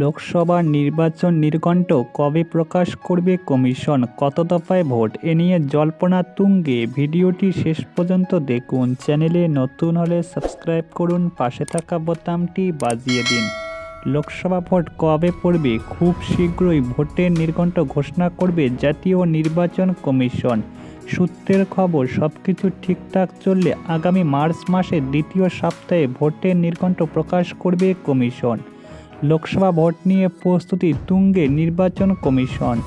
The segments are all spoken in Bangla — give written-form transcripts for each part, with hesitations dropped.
লোকসভা নির্বাচন নির্ঘণ্ট কবে প্রকাশ করবে কমিশন, কত দফায় ভোট, এ নিয়ে জল্পনা তুঙ্গে। ভিডিওটি শেষ পর্যন্ত দেখুন। চ্যানেলে নতুন হলে সাবস্ক্রাইব করুন, পাশে থাকা বোতামটি বাজিয়ে দিন। লোকসভা ভোট কবে পড়বে? খুব শীঘ্রই ভোটের নির্ঘণ্ট ঘোষণা করবে জাতীয় নির্বাচন কমিশন। সূত্রের খবর, সবকিছু ঠিকঠাক চললে আগামী মার্চ মাসের দ্বিতীয় সপ্তাহে ভোটের নির্ঘণ্ট প্রকাশ করবে কমিশন। লোকসভা ভোট নিয়ে প্রস্তুতি তুঙ্গে নির্বাচন কমিশন।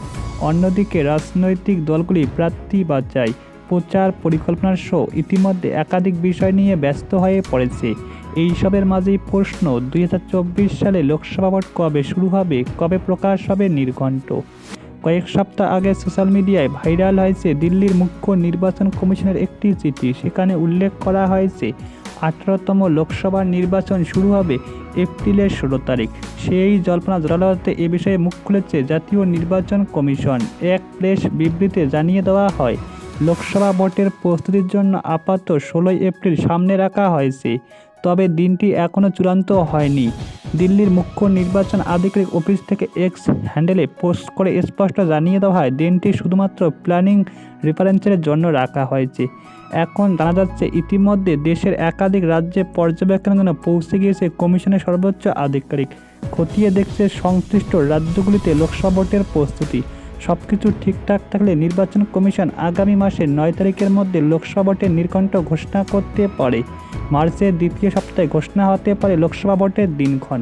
অন্যদিকে রাজনৈতিক দলগুলি প্রার্থী বাছাই, প্রচার পরিকল্পনার সহ ইতিমধ্যে একাধিক বিষয় নিয়ে ব্যস্ত হয়ে পড়েছে। এইসবের মাঝেই প্রশ্ন, 2024 সালে লোকসভা ভোট কবে শুরু হবে, কবে প্রকাশ হবে নির্ঘণ্ট? কয়েক সপ্তাহ আগে সোশ্যাল মিডিয়ায় ভাইরাল হয়েছে দিল্লির মুখ্য নির্বাচন কমিশনের একটি চিঠি। সেখানে উল্লেখ করা হয়েছে 18তম লোকসভা নির্বাচন শুরু হবে এপ্রিলের 16 তারিখ। সেই জল্পনা জোরালো হতে এ বিষয়ে মুখ খুলেছে জাতীয় নির্বাচন কমিশন। এক প্রেস বিবৃতিতে জানিয়ে দেওয়া হয়, লোকসভা ভোটের প্রস্তুতির জন্য আপাতত 16 এপ্রিল সামনে রাখা হয়েছে, তবে দিনটি এখনও চূড়ান্ত হয়নি। দিল্লির মুখ্য নির্বাচন আধিকারিক অফিস থেকে এক্স হ্যান্ডেলে পোস্ট করে স্পষ্ট জানিয়ে দেওয়া হয়, দিনটি শুধুমাত্র প্ল্যানিং রেফারেন্সের জন্য রাখা হয়েছে। এখন জানা যাচ্ছে, ইতিমধ্যে দেশের একাধিক রাজ্যে পর্যবেক্ষণের জন্য পৌঁছে গিয়েছে কমিশনের সর্বোচ্চ আধিকারিক। খতিয়ে দেখছে সংশ্লিষ্ট রাজ্যগুলিতে লোকসভা ভোটের প্রস্তুতি। সবকিছু ঠিকঠাক থাকলে নির্বাচন কমিশন আগামী মাসের 9 তারিখের মধ্যে লোকসভা ভোটের নির্ঘণ্ট ঘোষণা করতে পারে। মার্চের দ্বিতীয় সপ্তাহে ঘোষণা হতে পারে লোকসভা ভোটের দিনক্ষণ।